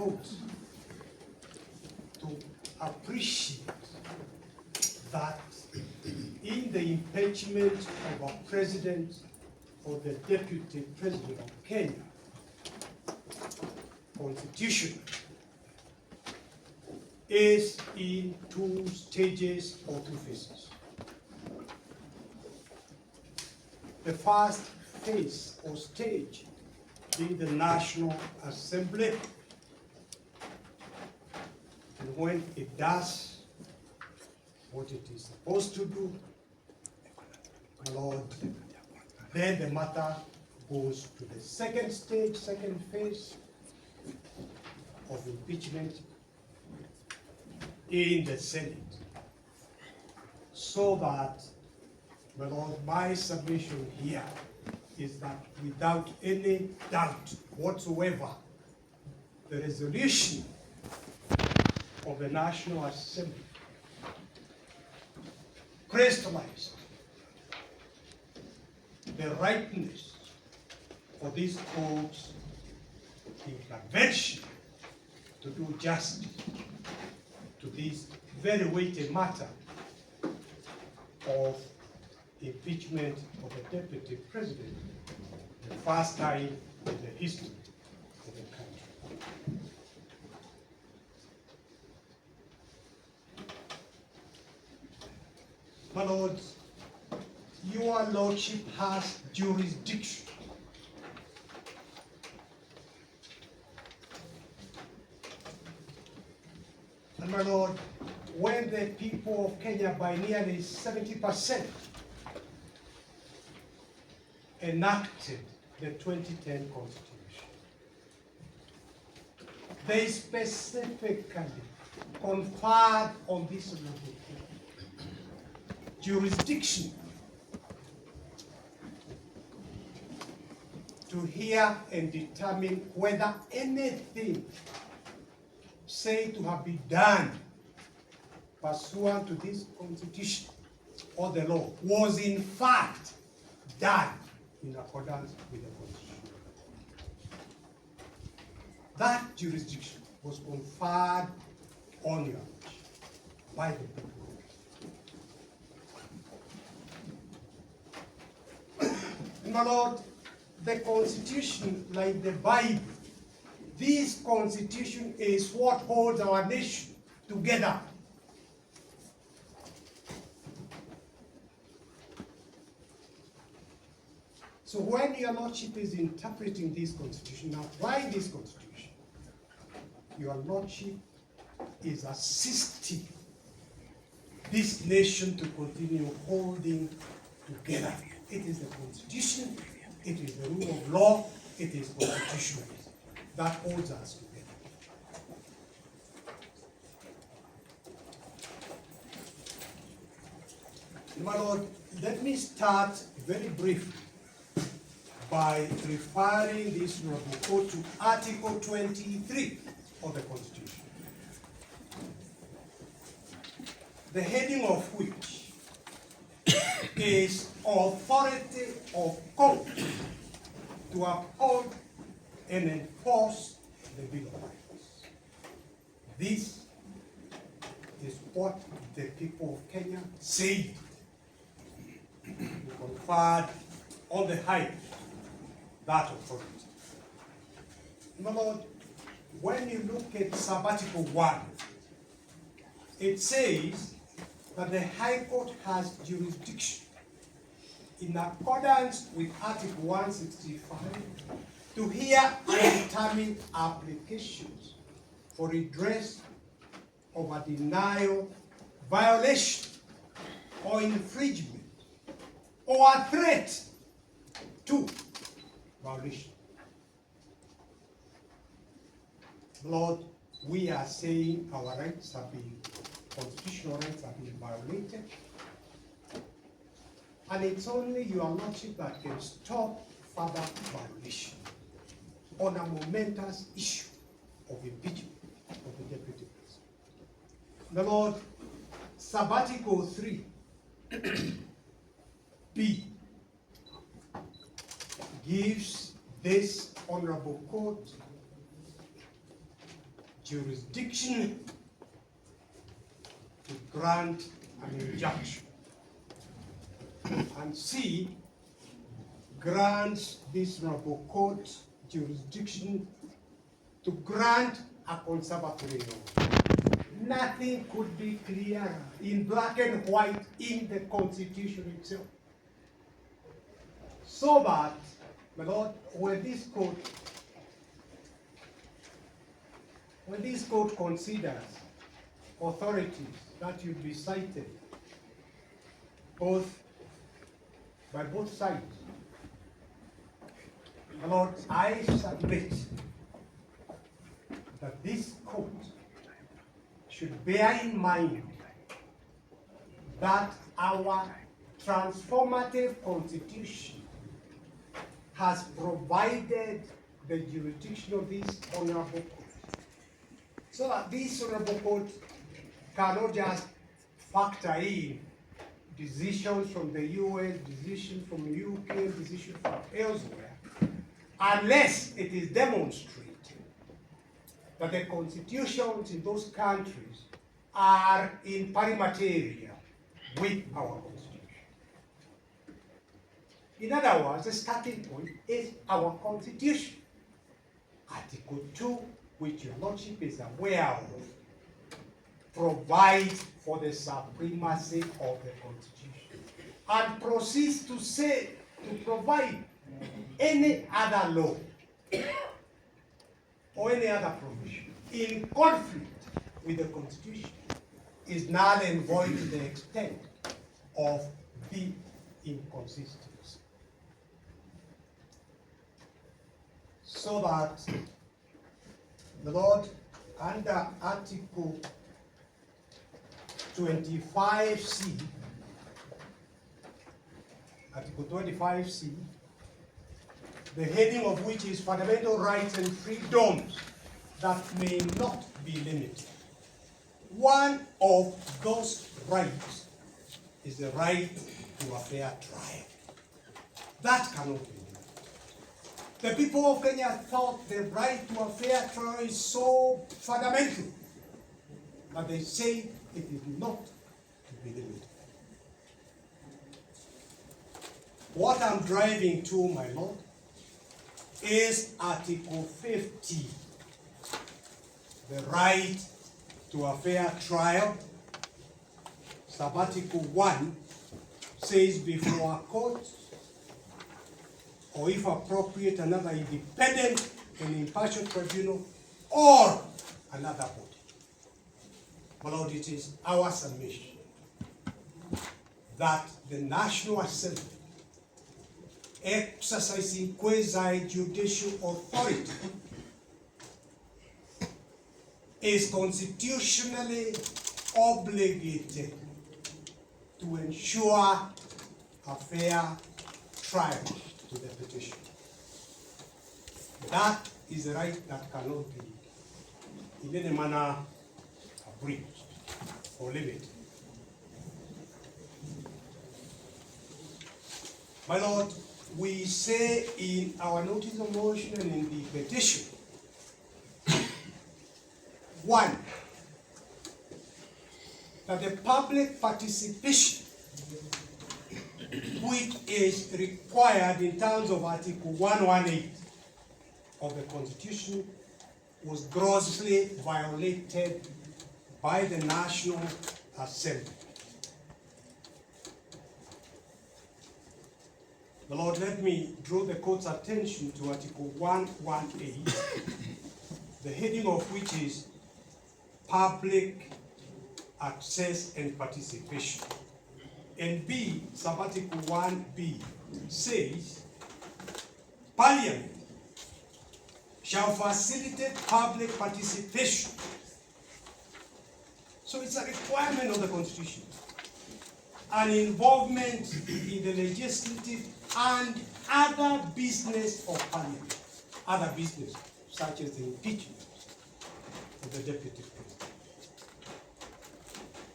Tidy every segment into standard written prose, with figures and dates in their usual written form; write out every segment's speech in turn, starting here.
court to appreciate that in the impeachment of a president or the deputy president of Kenya, constitution is in two stages or two phases. The first phase or stage being the National Assembly, and when it does what it is supposed to do, my Lord, then the matter goes to the second stage, second phase of impeachment in the Senate. So that, my Lord, my submission here is that without any doubt whatsoever, the resolution of the National Assembly crystallized the rightness for this court's intervention to do justice to this very weighty matter of impeachment of a deputy president, the first time in the history of the country. My Lord, your Lordship has jurisdiction and my Lord, when the people of Kenya by nearly 70% enacted the 2010 Constitution, they specifically conferred on this jurisdiction to hear and determine whether anything said to have been done pursuant to this Constitution or the law was in fact done in accordance with the Constitution. That jurisdiction was conferred on you by the people. My Lord, the Constitution, like the Bible, this Constitution is what holds our nation together. So when your Lordship is interpreting this Constitution, applying this Constitution, your Lordship is assisting this nation to continue holding together. It is the Constitution, it is the rule of law, it is constitutionalism that holds us together. My Lord, let me start very briefly by referring this report to Article 23 of the Constitution, the heading of which is authority of court to uphold and enforce the Bill of Rights. This is what the people of Kenya said conferred on the height that authority. My Lord, when you look at Sabbatical 1, it says that the High Court has jurisdiction in accordance with Article 165 to hear and determine applications for redress of a denial, violation, or infringement, or a threat to violation. Lord, we are saying our rights are being, constitutional rights are being violated, and it's only your Lordship that can stop further violation on a momentous issue of impeachment of the deputy president. The Lord, Sabbatical 3 B gives this honorable court jurisdiction to grant an injunction. And C, grants this honorable court jurisdiction to grant a conservatory law. Nothing could be clearer in black and white in the Constitution itself. So that, my Lord, when this court considers authorities that you'll be cited by both sides, my Lord, I submit that this court should bear in mind that our transformative constitution has provided the jurisdiction of this honorable court, so that this honorable court cannot just factor in decisions from the US, decisions from the UK, decisions from elsewhere, unless it is demonstrated that the constitutions in those countries are in pari with our constitution. In other words, the starting point is our constitution. Article 2, which your Lordship is aware of, provides for the supremacy of the constitution and proceeds to say, to provide any other law or any other provision in conflict with the Constitution is null and void to the extent of the inconsistency. So that the Lord, under Article 25C, Article 25C, the heading of which is fundamental rights and freedoms that may not be limited. One of those rights is the right to a fair trial. That cannot be limited. The people of Kenya thought the right to a fair trial is so fundamental that they say it is not to be limited. What I'm driving to, my Lord, is Article 50, the right to a fair trial. Sub-Article 1 says before a court, or if appropriate, another independent and impartial tribunal, or another body. My Lord, it is our submission that the National Assembly, exercising quasi-judicial authority, is constitutionally obligated to ensure a fair trial to the petition. That is a right that cannot be in any manner abridged or limited. My Lord, we say in our notice of motion and in the petition, one, that the public participation which is required in terms of Article 118 of the Constitution was grossly violated by the National Assembly. The Lord, let me draw the court's attention to Article 118, the heading of which is public access and participation. And B, sub-article 1B, says, Parliament shall facilitate public participation. So it's a requirement of the Constitution. An involvement in the legislative and other business of Parliament. Other business, such as the impeachment of the Deputy President.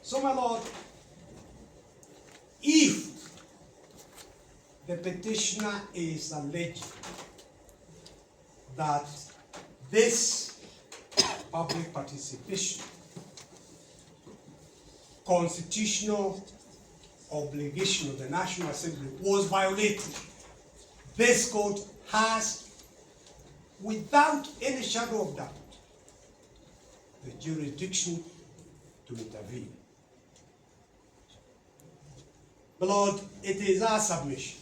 So, my Lord, if the petitioner is alleging that this public participation, constitutional obligation of the National Assembly was violated, this court has, without any shadow of doubt, the jurisdiction to intervene. Lord, it is our submission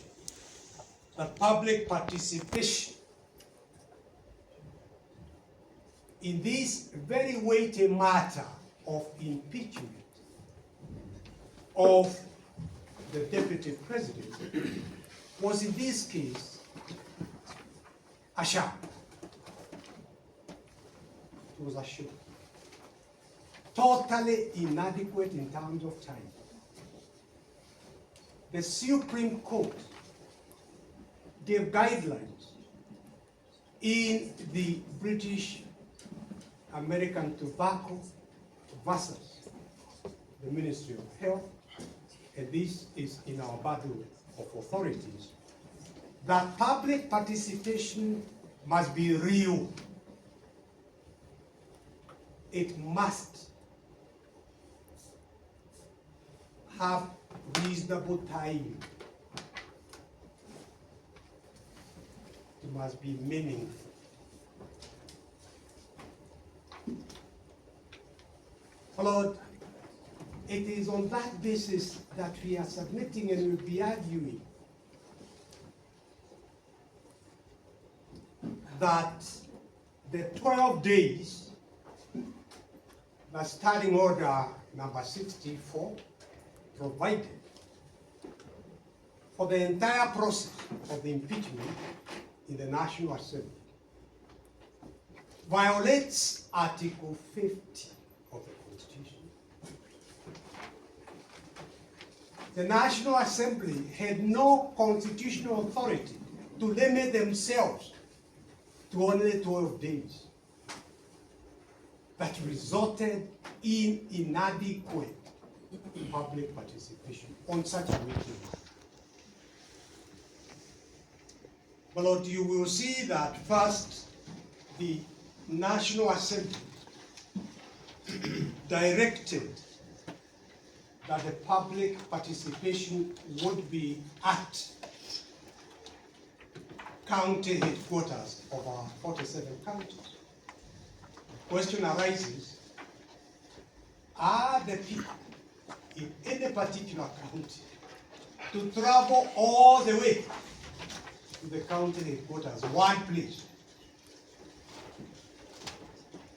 that public participation in this very weighty matter of impeachment of the Deputy President was in this case a sham. It was a show. Totally inadequate in terms of time. The Supreme Court gave guidelines in the British American Tobacco versus the Ministry of Health, and this is in our battle of authorities, that public participation must be real. It must have reasonable time. It must be meaningful. Lord, it is on that basis that we are submitting and will be arguing that the 12 days, the Standing Order number 64, provided for the entire process of the impeachment in the National Assembly violates Article 50 of the Constitution. The National Assembly had no constitutional authority to limit themselves to only 12 days. That resulted in inadequate public participation on such a meeting. But Lord, you will see that first the National Assembly directed that the public participation would be at county headquarters of our 47 counties. The question arises, are the people in any particular county to travel all the way to the county headquarters, one place,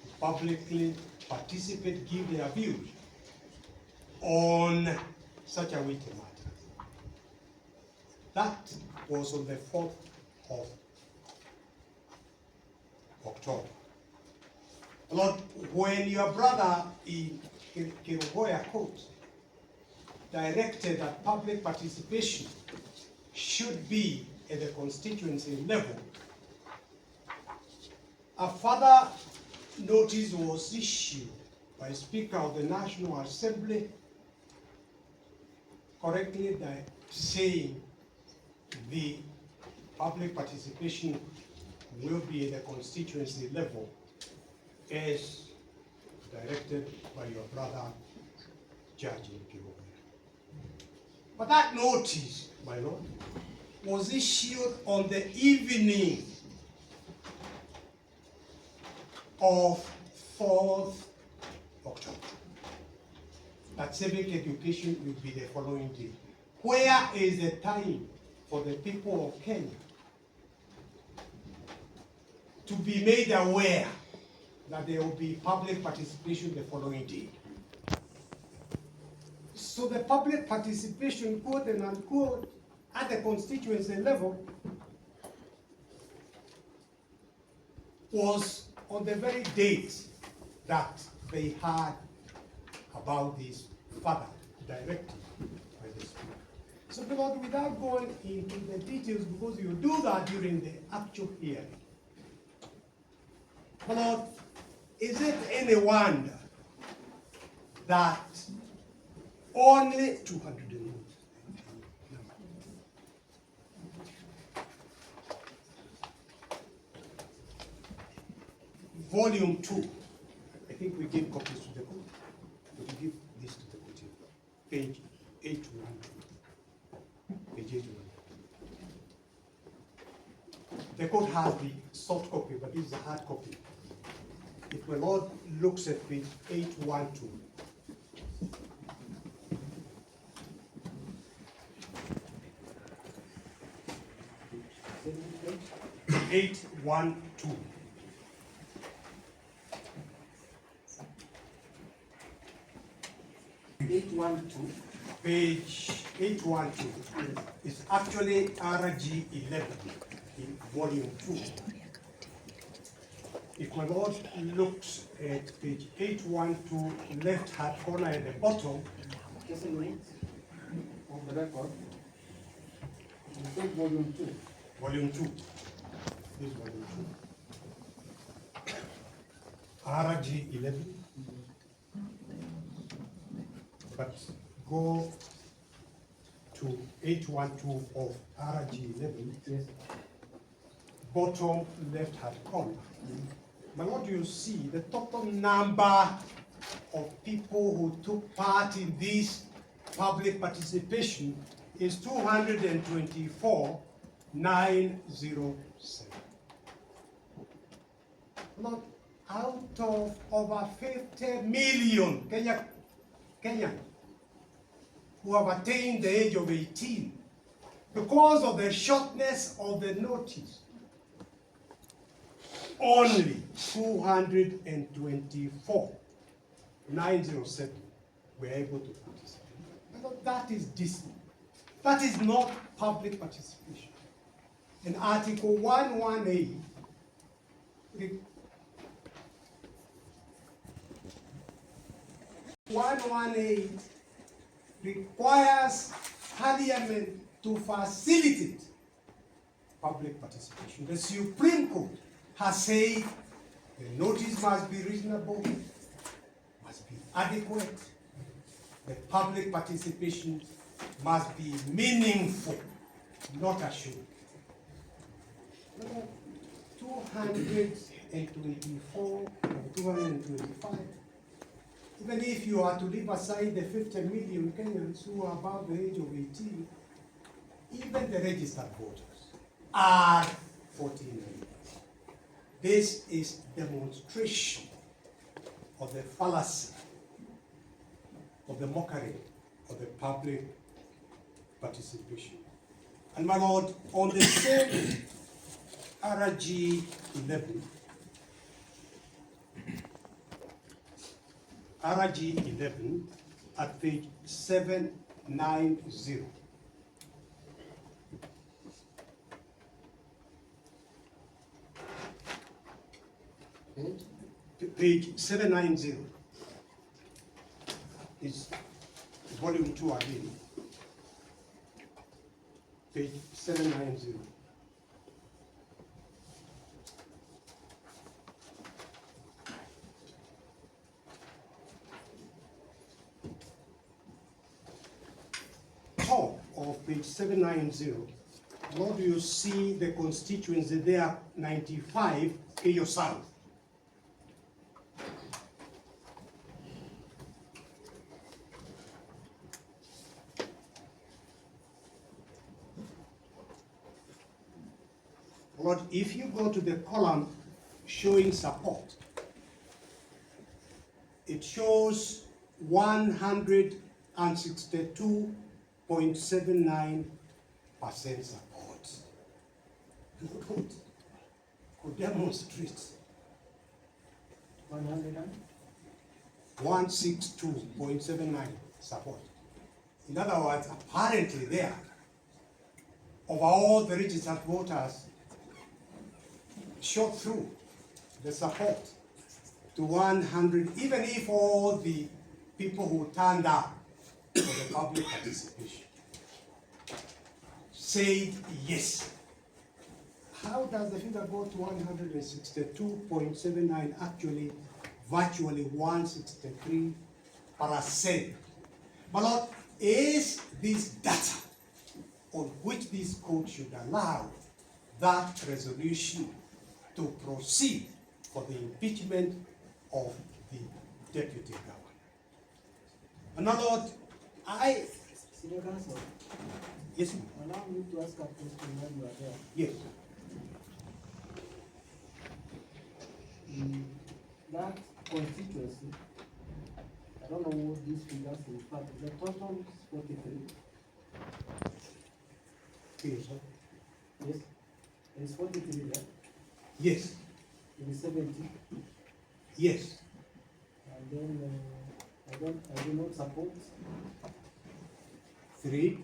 to publicly participate, give their views on such a weighty matter? That was on the 4th of October. Lord, when your brother in Kirugoya Court directed that public participation should be at the constituency level, a further notice was issued by Speaker of the National Assembly, correctly saying the public participation will be at the constituency level as directed by your brother, Judge in Kirugoya. But that notice, my Lord, was issued on the evening of 4th October. That civic education will be the following day. Where is the time for the people of Kenya to be made aware that there will be public participation the following day? So the public participation, quote and unquote, at the constituency level was on the very date that they had about this further directive by the Speaker. So, Lord, without going into the details, because you do that during the actual hearing, Lord, is it any wonder that only 200 Volume 2, think we gave copies to the court. Would you give this to the court? Page 812. Page 812. The court has the soft copy, but this is a hard copy. If my Lord looks at page 812. 812. Page 812 is actually RG 11 in volume 2. If my Lord looks at page 812, left hand corner at the bottom, Just a minute. On the record. You said volume 2. volume 2. This is volume 2. RG 11. But go to 812 of RG 11. Yes. Bottom left hand corner. Now what do you see? The total number of people who took part in this public participation is 224,907. Not out of over 50 million Kenyan who have attained the age of 18 because of the shortness of the notice. Only 224,907 were able to participate. That is dismal. That is not public participation. In Article 118, requires Parliament to facilitate public participation. The Supreme Court has said the notice must be reasonable, must be adequate, the public participation must be meaningful, not assumed. 224 and 225. Even if you are to leave aside the 50 million Kenyans who are above the age of 18, even the registered voters are 14 million. This is demonstration of the fallacy, of the mockery, of the public participation. And my Lord, on the same RG 11, RG 11 at page 790. Page 790 is volume 2 again. Page 790. Top of page 790, what do you see the constituency there? 95 Keyo South. But if you go to the column showing support, it shows 162.79% support. Could demonstrate 162.79 support. In other words, apparently there, of all the registered voters, shot through the support to 100, even if all the people who turned up for the public participation said yes. How does the figure go to 162.79, actually virtually 163%? But Lord, is this data on which this court should allow that resolution to proceed for the impeachment of the deputy governor. And my Lord, Senior Counsel, yes, ma'am. allow me to ask a question while you are there. Yes. That constituency, I don't know what these figures refer to, the total is 43. Yes, sir. Yes, there is 43 there, Yes. there is 70, Yes. and then I do not support. 3.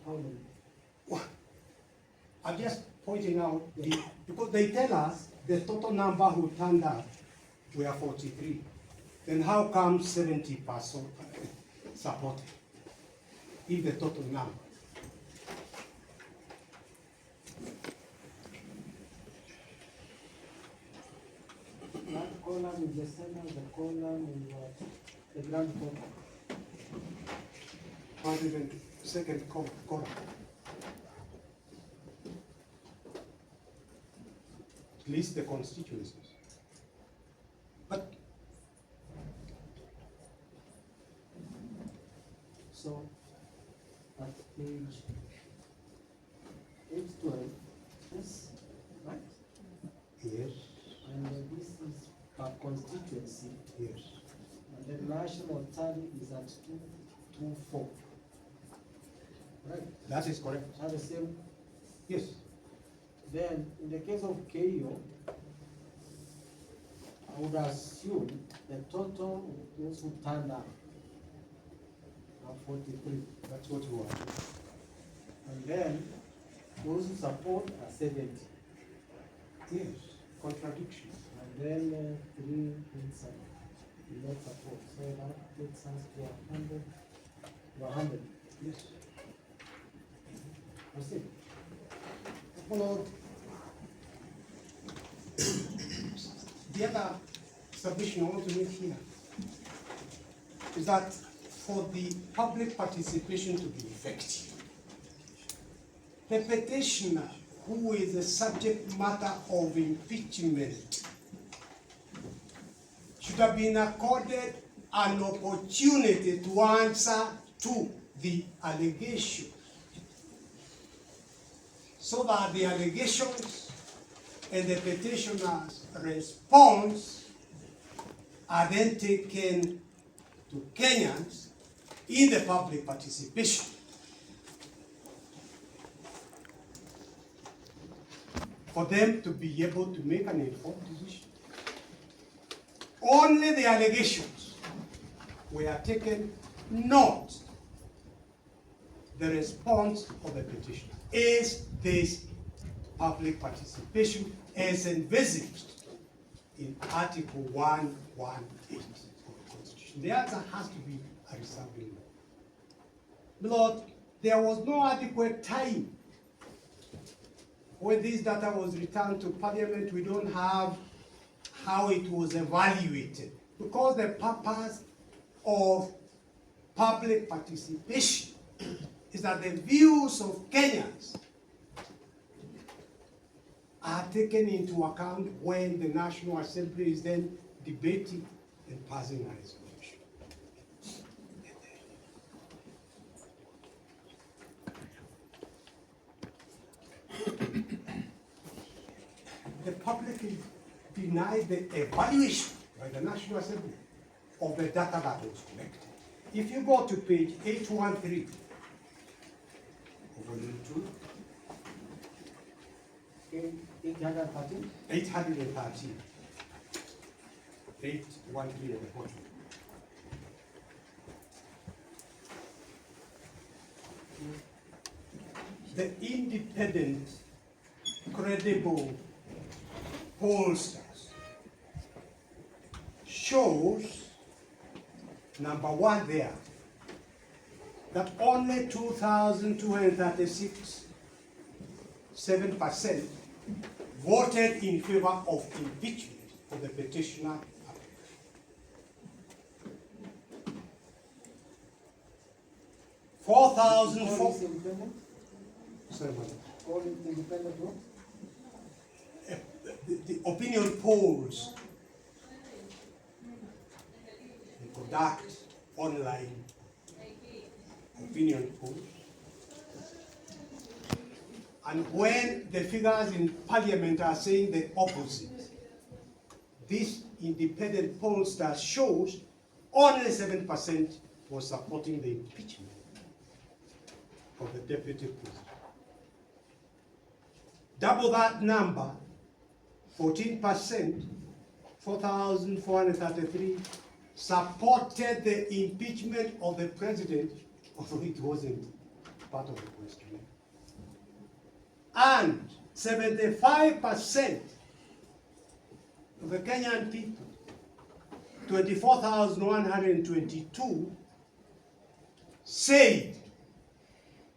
How many? I'm just pointing out, because they tell us the total number who turned up were 43. Then how come 70% supported? If the total number. That column is the center, the column is what? The grand total. 102nd column. List the constituencies. But So, at page 12, yes, right? yes, And this is per constituency, yes, and the national tally is at 224. Right, that is correct. are the same. Yes, Then, in the case of KO, I would assume the total of those who turned up are 43. that's what you want. And then, those who support are 70. Yes, contradiction. And then 3 inside do not support. So that takes us to 100. To 100. Yes. Proceed. Followed. The other submission I want to make here is that for the public participation to be effective, the petitioner who is the subject matter of impeachment should have been accorded an opportunity to answer to the allegation, so that the allegations and the petitioner's response are then taken to Kenyans in the public participation. For them to be able to make an informed decision. Only the allegations were taken, not the response of the petitioner. Is this public participation as envisaged in Article 118 of the Constitution? The answer has to be a resounding no. Lord, there was no adequate time when this data was returned to Parliament. We don't have how it was evaluated, because the purpose of public participation is that the views of Kenyans are taken into account when the National Assembly is then debating and passing a resolution. The public is denied the evaluation by the National Assembly of the data that was collected. If you go to page 813 of volume 2, 813. 813, 813 at the bottom. The independent, credible pollsters shows, number one there, that only 2,236, 7% voted in favor of impeachment for the petitioner. All 4,004. is independent? Sorry, madam. All is independent vote? The opinion polls conduct online opinion polls. And when the figures in parliament are saying the opposite, this independent pollster shows only 7% was supporting the impeachment of the deputy president. Double that number, 14%, 4,433, supported the impeachment of the president, although it wasn't part of the question. And 75% of the Kenyan people, 24,122, said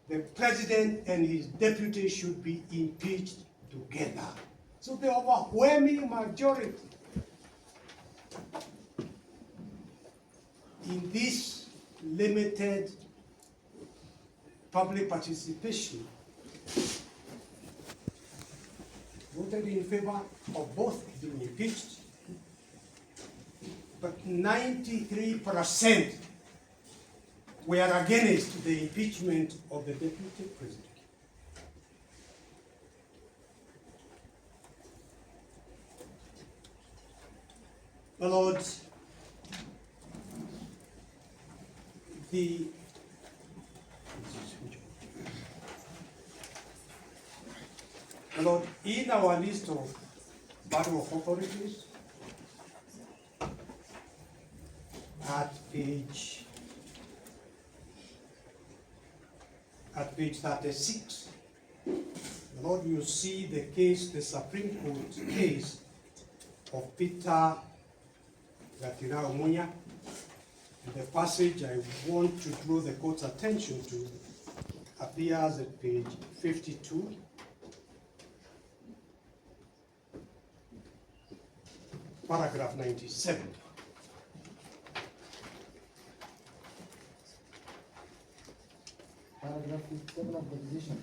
the president and his deputy should be impeached together. So the overwhelming majority in this limited public participation voted in favor of both being impeached, but 93% were against the impeachment of the deputy president. My Lord, in our list of battle of authorities, at page 36, Lord, you see the case, the Supreme Court case of Peter Gatiraumunya. And the passage I want to draw the court's attention to appears at page 52. Paragraph 97. Paragraph 57 of the decision.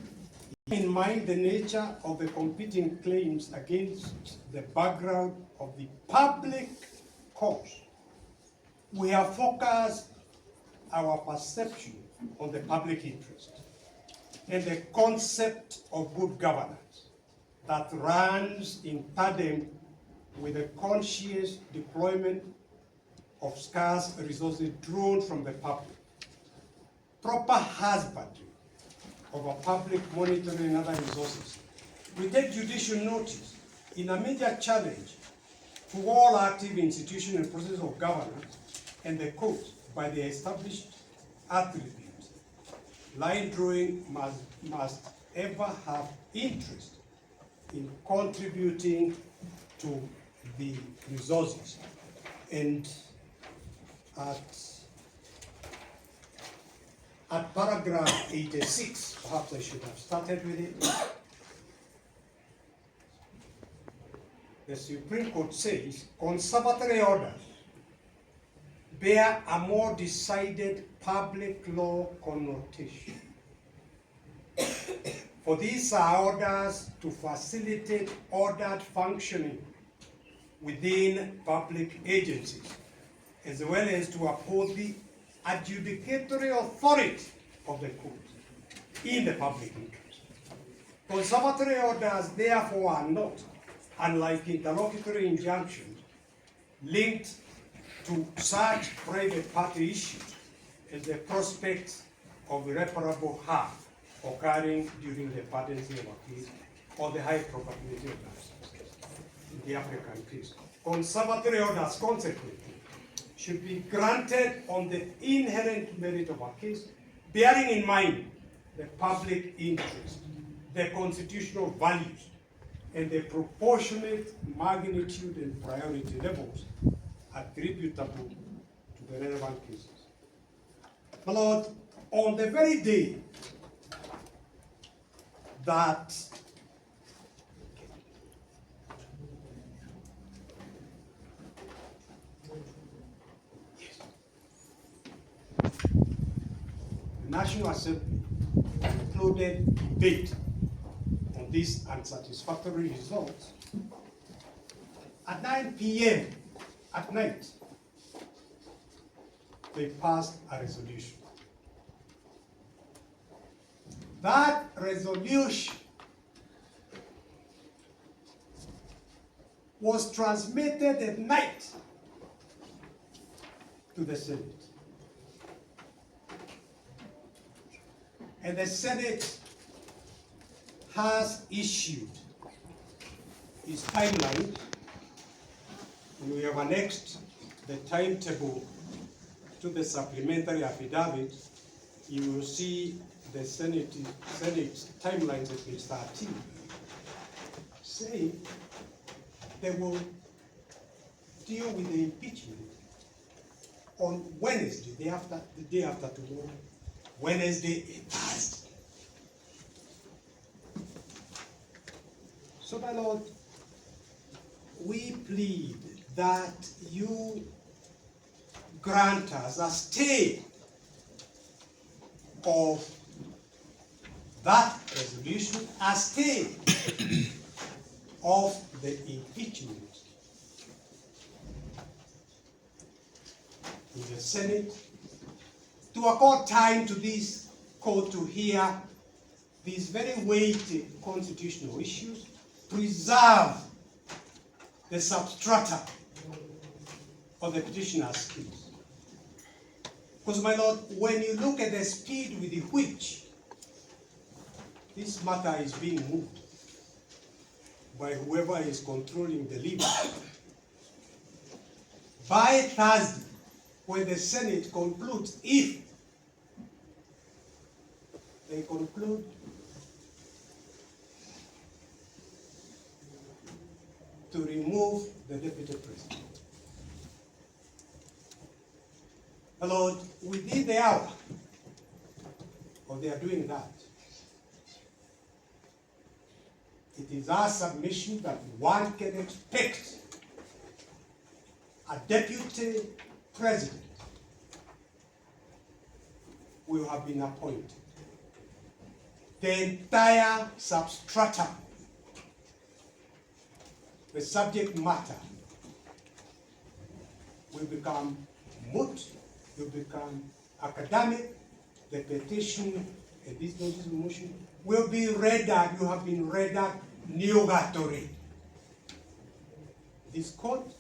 In mind the nature of the competing claims against the background of the public cause, we have focused our perception on the public interest and the concept of good governance that runs in tandem with the conscious deployment of scarce resources drawn from the public, proper husbandry of a public monitoring and other resources. We take judicial notice in a major challenge to all active institutions and processes of governance and the court by the established attributes. Line drawing must ever have interest in contributing to the resources. And at paragraph 86, perhaps I should have started with it. The Supreme Court says conservatory orders bear a more decided public law connotation. For these are orders to facilitate ordered functioning within public agencies, as well as to uphold the adjudicatory authority of the court in the public interest. Conservatory orders, therefore, are not, unlike interlocutory injunctions, linked to such private party issues as the prospect of irreparable harm occurring during the pendency of a case or the high probability of that in the African case. Conservatory orders, consequently, should be granted on the inherent merit of a case, bearing in mind the public interest, the constitutional values, and the proportionate magnitude and priority levels attributable to the relevant cases. My Lord, on the very day that the National Assembly concluded debate on these unsatisfactory results, at 9 p.m. at night, they passed a resolution. That resolution was transmitted at night to the Senate. And the Senate has issued its timeline, and we have annexed the timetable to the supplementary affidavit. You will see the Senate timelines at page 13, saying they will deal with the impeachment on Wednesday, the day after tomorrow, Wednesday and Thursday. So, my Lord, we plead that you grant us a stay of that resolution, a stay of the impeachment in the Senate, to accord time to this court to hear these very weighty constitutional issues, preserve the substrata of the petitioner's case. Because, my Lord, when you look at the speed with which this matter is being moved by whoever is controlling the lever, by Thursday, when the Senate concludes, if they conclude to remove the deputy president, my Lord, within the hour of their doing that, it is our submission that one can expect a deputy president will have been appointed. The entire substratum, the subject matter, will become moot, will become academic. The petition and this notice of motion will be rendered, you have been rendered nugatory. This court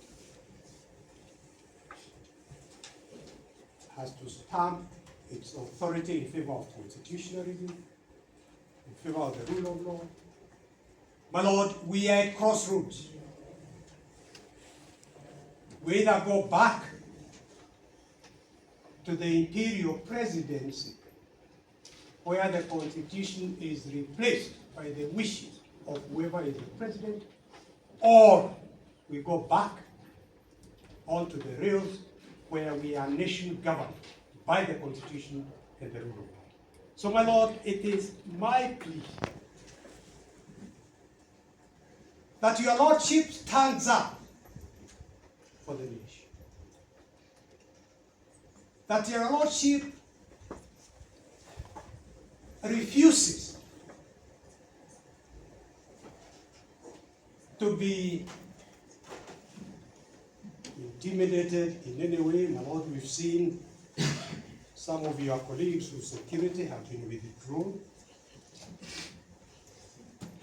has to stamp its authority in favor of constitutionalism, in favor of the rule of law. My Lord, we are at crossroads. We either go back to the imperial presidency, where the constitution is replaced by the wishes of whoever is the president, or we go back onto the rails where we are nation governed by the constitution and the rule of law. So, my Lord, it is my plea that your Lordship stands up for the nation. That your Lordship refuses to be intimidated in any way. My Lord, we've seen some of your colleagues whose security have been withdrawn.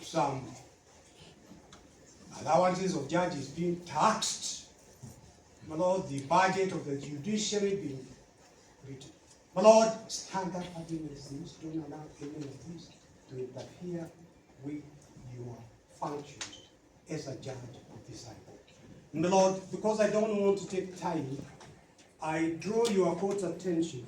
Some allowances of judges being taxed. My Lord, the budget of the judiciary being written. My Lord, stand up against this. Don't allow any of this to interfere with your functions as a judge of this high court. My Lord, because I don't want to take time, I draw your court's attention.